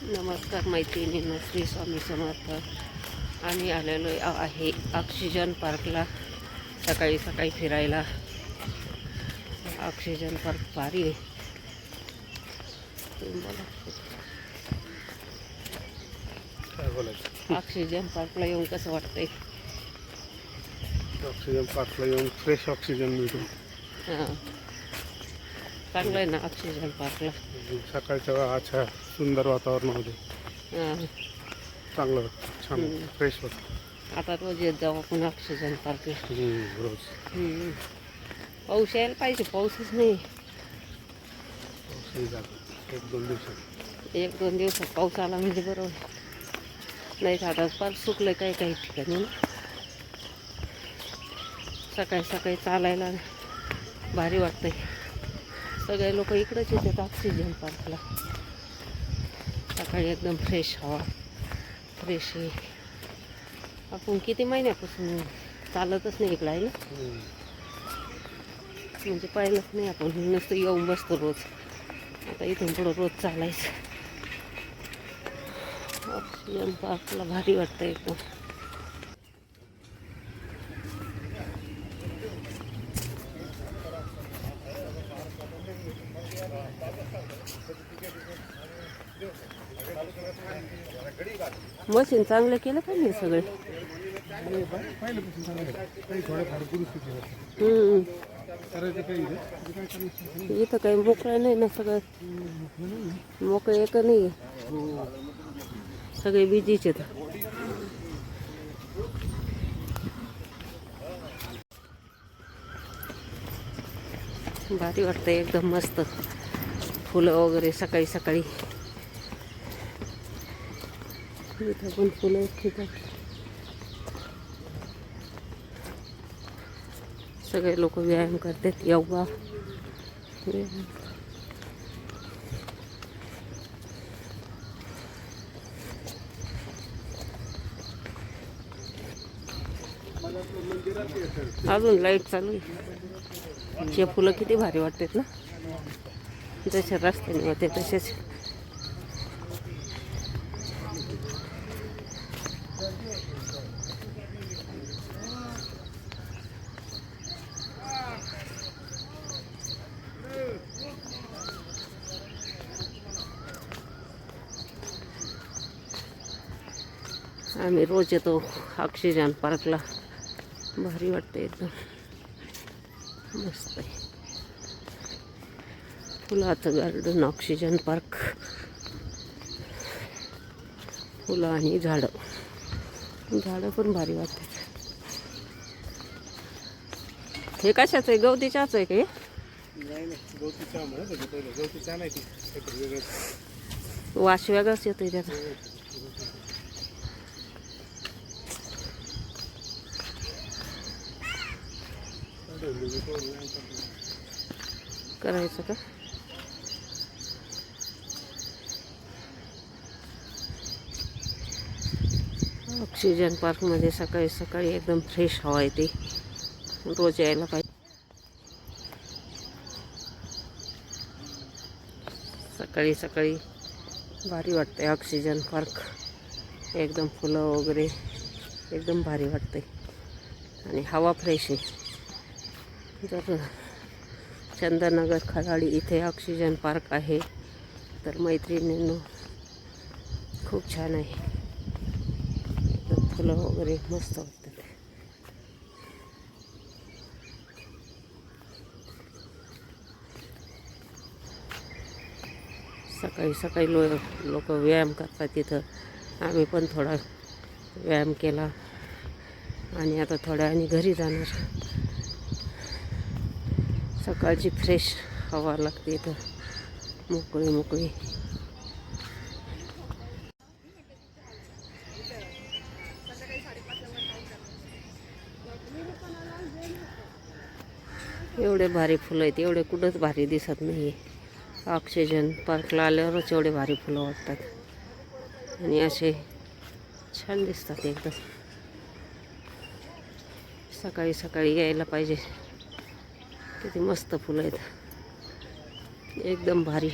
नमस्कार मैत्रिणींनो, श्री स्वामी समर्थ. आम्ही आलेलो आहे ऑक्सिजन पार्कला सकाळी सकाळी फिरायला. ऑक्सिजन पार्क भारी आहे. काय बोलायचं? ऑक्सिजन पार्कला येऊन कसं वाटतंय? ऑक्सिजन पार्कला येऊन फ्रेश ऑक्सिजन मिळतो. हां, चांगलं आहे ना ऑक्सिजन पार्कला. सकाळच्या अच्छा सुंदर वातावरणामध्ये हां, चांगलं वाटतं, छान फ्रेश वाटतं. आता रोज येत जाऊ आपण ऑक्सिजन पार्कला. रोज पाऊस यायला पाहिजे, पाऊसच नाही. पाऊसही जातो एक दोन 1-2 दिवसात पाऊस आला म्हणजे बरोबर. नाही तर आता फार सुकलं काही काही ठिकाणी ना. सकाळी सकाळी चालायला भारी वाटतंय. सगळे लोक इकडंच येतात ऑक्सिजन पार्कला. सकाळी एकदम फ्रेश हवा, फ्रेश आहे. आपण किती महिन्यापासून चालतच नाही इकडं आहे ना. म्हणजे पाहिलंच नाही आपण, नुसतं येऊन बसतो रोज. आता इथून पुढं रोज चालायचं. ऑक्सिजन पार्कला भारी वाटतं एकदम. मशीन चांगलं केलं का नाही सगळे? इथं काही मोकळं नाही ना, सगळं मोकळं एक नाही. सगळे बिझीच आहेत. भारी वाटतं एकदम मस्त. फुलं वगैरे सकाळी सकाळी इथं पण फुलं आहेत. सगळे लोक व्यायाम करतात, योगा. अजून लाईट चालू आहे. हे फुलं किती भारी वाटतात ना, जसे रस्त्याने होते तसेच. आम्ही रोज येतो ऑक्सिजन पार्कला. भारी वाटतं एकदम, मस्त आहे. फुलाचं गार्डन, ऑक्सिजन पार्क. फुलं आणि झाडं पण भारी वाटतात. हे कशाचं आहे? गवतीच्याच आहे का हे? वास वेगळाच येतोय त्याचा. करायचं का? ऑक्सिजन पार्कमध्ये सकाळी सकाळी एकदम फ्रेश हवा येते. रोज यायला पाहिजे. सकाळी सकाळी भारी वाटते ऑक्सिजन पार्क. एकदम फुलं वगैरे एकदम भारी वाटते आणि हवा फ्रेश आहे. जर चंदननगर खराडी इथे ऑक्सिजन पार्क आहे तर मैत्रिणींनो खूप छान आहे. एकदम फुलं वगैरे मस्त वाटतात. सकाळी सकाळी लोक व्यायाम करतात तिथं. आम्ही पण थोडा व्यायाम केला आणि आता थोड्या आणि घरी जाणार. सकाळची फ्रेश हवा लागते इथं, मोकळी मोकळी. एवढे भारी फुलं आहेत, एवढे कुठंच भारी दिसत नाही. ऑक्सिजन पार्कला आल्यावरच एवढे भारी फुलं वाटतात आणि असे छान दिसतात एकदम. सकाळी सकाळी यायला पाहिजे. किती मस्त फुलं आहेत, एकदम भारी.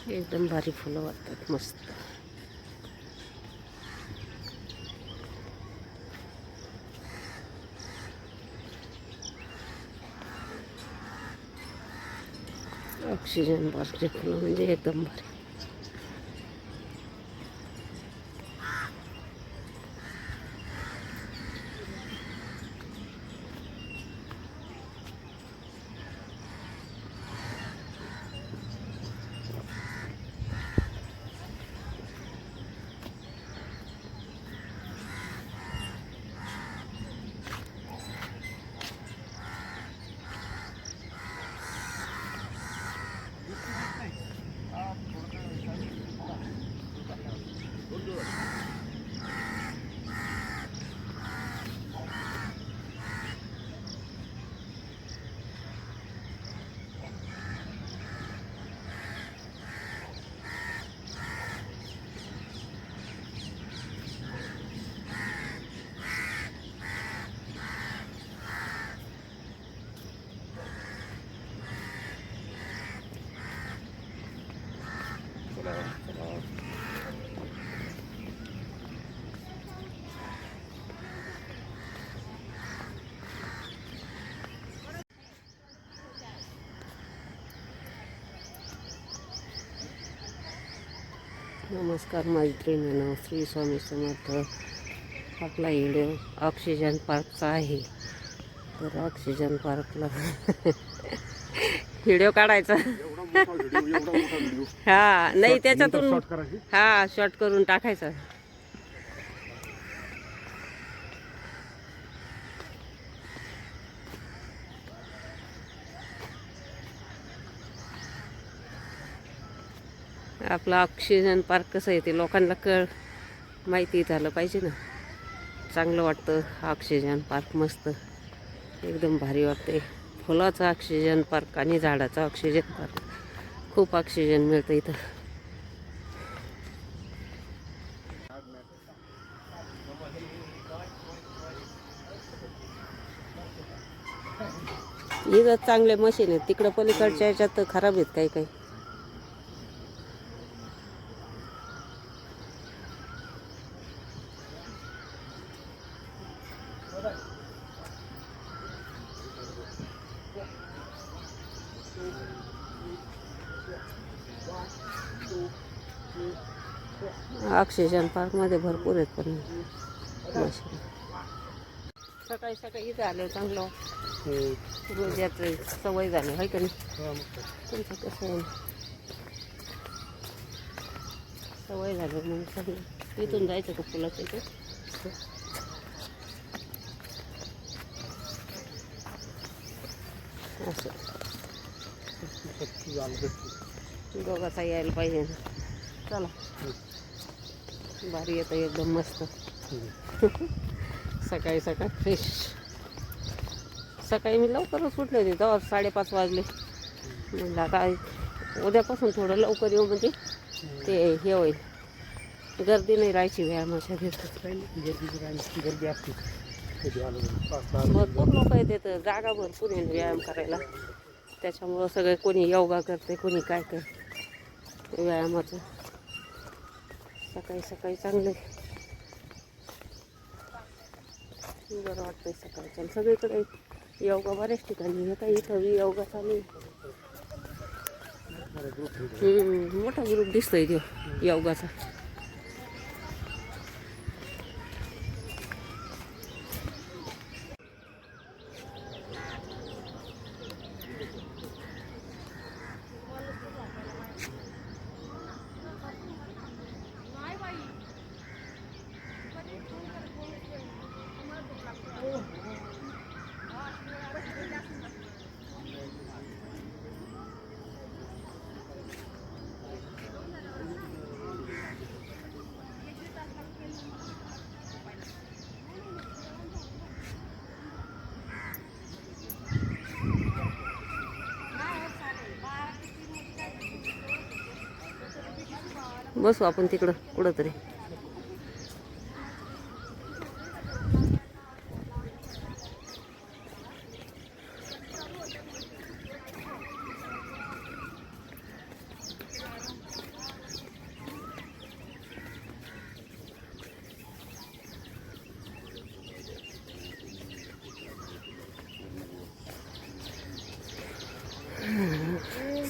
एकदम भारी फुलं वाटतात, मस्त. ऑक्सिजन पार्कचे फुलं म्हणजे एकदम भारी. नमस्कार मैत्रिणींनो, श्री स्वामी समर्थ. आपला व्हिडिओ ऑक्सिजन पार्कचा आहे. तर ऑक्सिजन पार्कला व्हिडिओ काढायचा. हा नाही, त्याच्यातून हा शॉर्ट करून टाकायचा. आपला ऑक्सिजन पार्क कसं आहे ते लोकांना माहिती झालं पाहिजे ना. चांगलं वाटतं ऑक्सिजन पार्क, मस्त एकदम भारी वाटते. फुलाचा ऑक्सिजन पार्क आणि झाडाचा ऑक्सिजन पार्क, खूप ऑक्सिजन मिळतं इथं. इथं चांगले मशीन आहेत, तिकडं पलीकडच्या ह्याच्यात खराब आहेत काही काही. ऑक्सिजन पार्कमध्ये भरपूर आहेत पण मशीन. सकाळी सकाळी इथं आलं चांगलं, रोज याचं सवय झाली आहे का नाही. तुमचं कसं आहे, सवय झाली म्हणून सगळं इथून जायचं का फुलाचं इथे. असं दोघाचा यायला पाहिजे ना. चला, भारी येतं एकदम मस्त. सकाळी सकाळी फ्रेश. सकाळी मी लवकरच उठले होते, तेव्हा 5:30 वाजले. म्हणलं आता उद्यापासून थोडं लवकर येऊ म्हणजे ते हे होईल, गर्दी नाही राहायची व्यायामाच्या दिवसात. गर्दी असते, भरपूर लोक येतात, जागा भरपूर आहे व्यायाम करायला. त्याच्यामुळं सगळे कोणी योगा करते, कोणी काय करते व्यायामाचं. सकाळी सकाळी चांगले बरं वाटतंय सकाळच्या. सगळीकडे योगा बऱ्याच ठिकाणी आहे. काही इथं योगा चालू आहे. मोठा ग्रुप दिसतोय तो योगाचा. बसू आपण तिकडं कुठंतरी.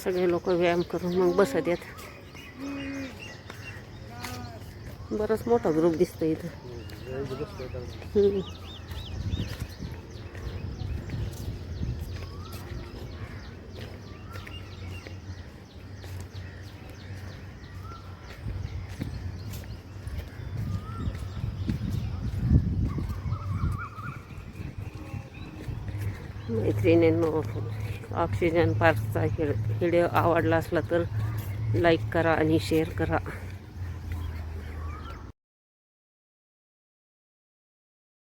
सगळे लोक व्यायाम करून मग बसत येत. बराच मोठा ग्रुप दिसतो इथं. हम्म. मैत्रिणींनो, ऑक्सिजन पार्कचा व्हिडिओ आवडला असला तर लाईक करा आणि शेअर करा.